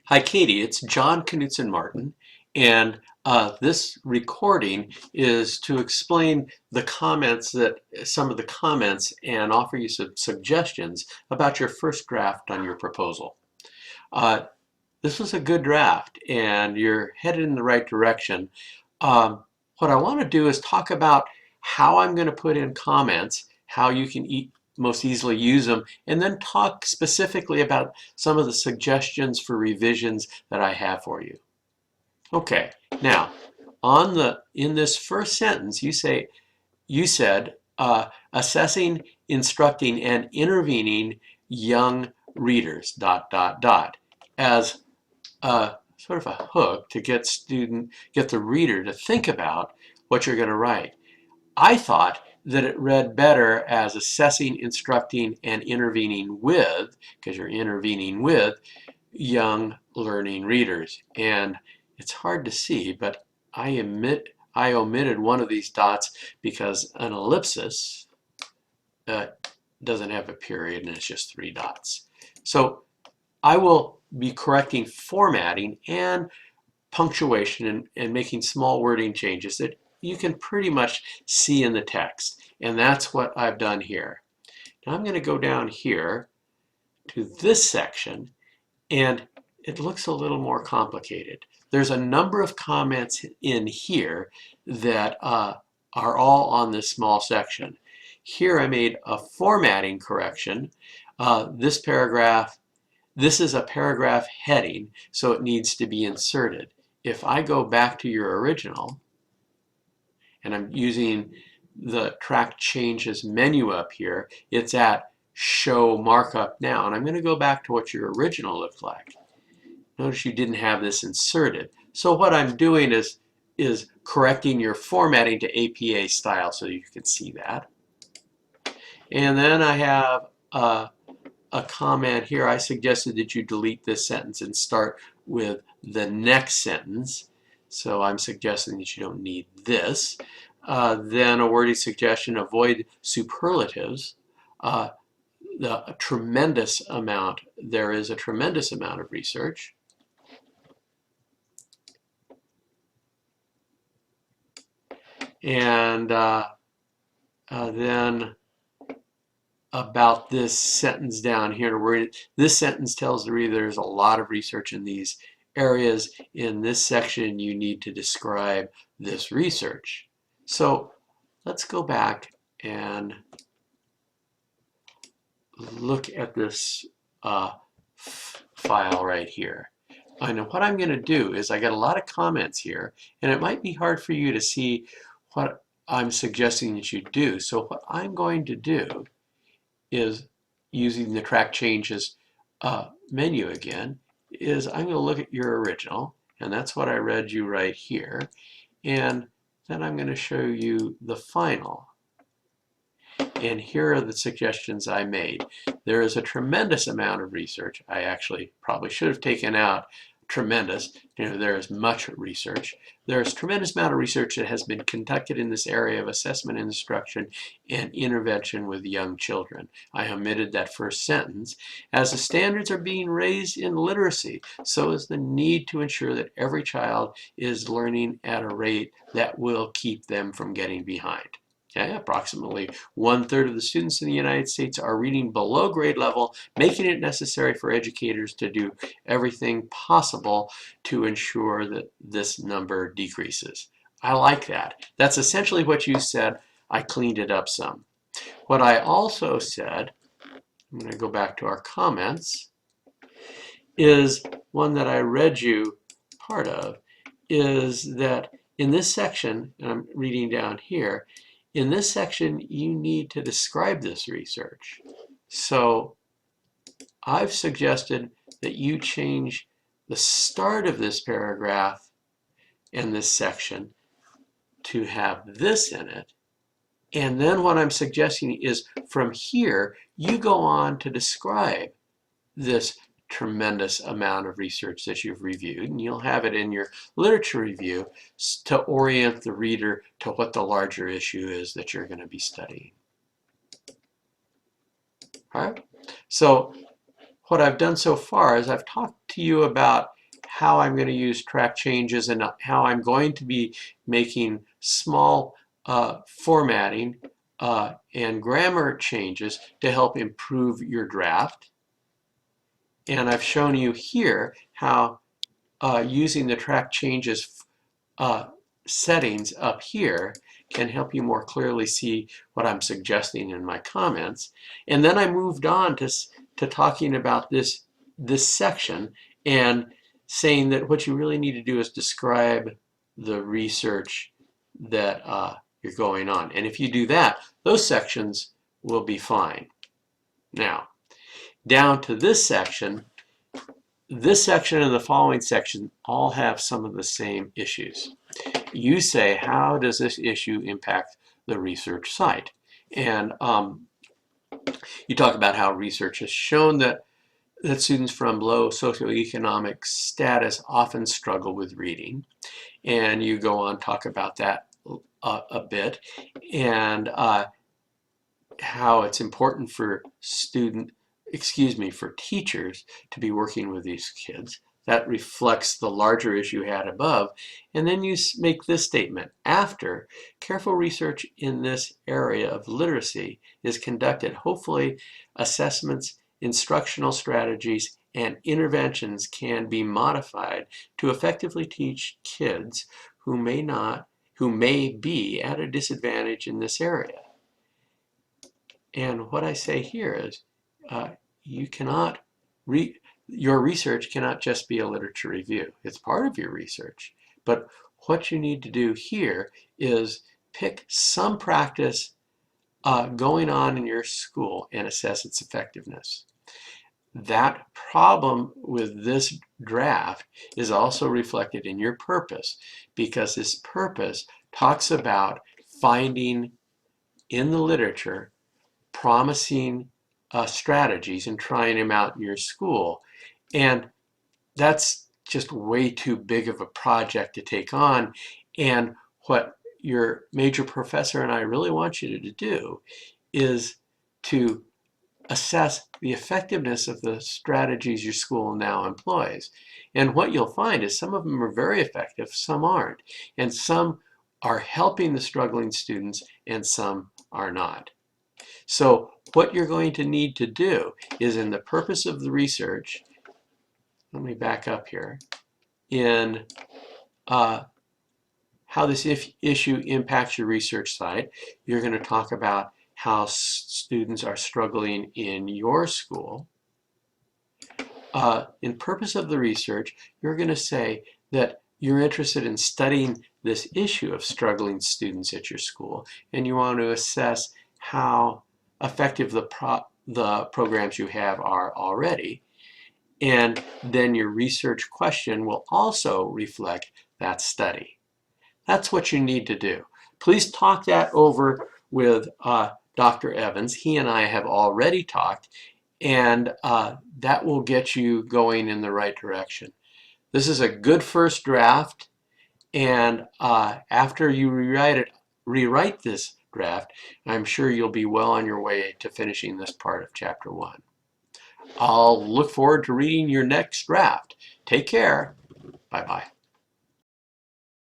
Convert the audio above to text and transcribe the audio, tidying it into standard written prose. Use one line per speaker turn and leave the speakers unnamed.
Hi, Katie. It's John Knudson-Martin, and this recording is to explain the comments some of the comments and offer you some suggestions about your first draft on your proposal. Uh, this was a good draft, and you're headed in the right direction. What I want to do is talk about how I'm going to put in comments, how you can most easily use them, and then talk specifically about some of the suggestions for revisions that I have for you. Okay, now in this first sentence, you said assessing, instructing, and intervening young readers as sort of a hook to get the reader to think about what you're going to write. I thought that it read better as assessing, instructing, and intervening with, because you're intervening with young learning readers. And it's hard to see, but I omitted one of these dots because an ellipsis doesn't have a period and it's just 3 dots. So I will be correcting formatting and punctuation and making small wording changes that you can pretty much see in the text. And that's what I've done here. Now I'm going to go down here to this section, and it looks a little more complicated. There's a number of comments in here that are all on this small section. Here I made a formatting correction. This is a paragraph heading, so it needs to be inserted. If I go back to your original, and I'm using the track changes menu up here, it's at show markup now, and I'm going to go back to what your original looked like. Notice you didn't have this inserted. So what I'm doing is correcting your formatting to APA style so you can see that. And then I have a comment here. I suggested that you delete this sentence and start with the next sentence. So I'm suggesting that you don't need this. Then a wording suggestion, avoid superlatives. There is a tremendous amount of research. And then about this sentence down here, where this sentence tells the reader there's a lot of research in these areas. In this section, you need to describe this research. So let's go back and look at this file right here. And what I'm going to do is I got a lot of comments here, and it might be hard for you to see what I'm suggesting that you do. So what I'm going to do is, using the track changes menu again, is I'm going to look at your original, and that's what I read you right here, and then I'm going to show you the final. And here are the suggestions I made. There is a tremendous amount of research. I actually probably should have taken out tremendous. There is much research. There is a tremendous amount of research that has been conducted in this area of assessment and instruction and intervention with young children. I omitted that first sentence. As the standards are being raised in literacy, so is the need to ensure that every child is learning at a rate that will keep them from getting behind. Okay, approximately 1/3 of the students in the United States are reading below grade level, making it necessary for educators to do everything possible to ensure that this number decreases. I like that. That's essentially what you said. I cleaned it up some. What I also said, I'm going to go back to our comments, is one that I read you part of, is that in this section, and I'm reading down here, in this section, you need to describe this research. So I've suggested that you change the start of this paragraph and this section to have this in it. And then what I'm suggesting is from here, you go on to describe this tremendous amount of research that you've reviewed, and you'll have it in your literature review to orient the reader to what the larger issue is that you're going to be studying. All right? So what I've done so far is I've talked to you about how I'm going to use track changes and how I'm going to be making small formatting and grammar changes to help improve your draft. And I've shown you here how using the track changes settings up here can help you more clearly see what I'm suggesting in my comments. And then I moved on to talking about this section and saying that what you really need to do is describe the research that you're going on. And if you do that, those sections will be fine. Now, down to this section and the following section all have some of the same issues. You say, how does this issue impact the research site? And you talk about how research has shown that students from low socioeconomic status often struggle with reading. And you go on to talk about that a bit, and how it's important for teachers to be working with these kids. That reflects the larger issue had above. And then you make this statement: after careful research in this area of literacy is conducted, hopefully assessments, instructional strategies, and interventions can be modified to effectively teach kids who may be at a disadvantage in this area. And what I say here is your research cannot just be a literature review. It's part of your research. But what you need to do here is pick some practice going on in your school and assess its effectiveness. That problem with this draft is also reflected in your purpose, because this purpose talks about finding in the literature promising strategies and trying them out in your school. And that's just way too big of a project to take on. And what your major professor and I really want you to do is to assess the effectiveness of the strategies your school now employs. And what you'll find is some of them are very effective, some aren't. And some are helping the struggling students and some are not. So what you're going to need to do is, in the purpose of the research, let me back up here, in how this issue impacts your research site, you're going to talk about how students are struggling in your school. In purpose of the research, you're going to say that you're interested in studying this issue of struggling students at your school, and you want to assess how effective the programs you have are already. And then your research question will also reflect that study. That's what you need to do. Please talk that over with Dr. Evans. He and I have already talked, and that will get you going in the right direction. This is a good first draft, and after you rewrite this draft, I'm sure you'll be well on your way to finishing this part of Chapter 1. I'll look forward to reading your next draft. Take care. Bye-bye.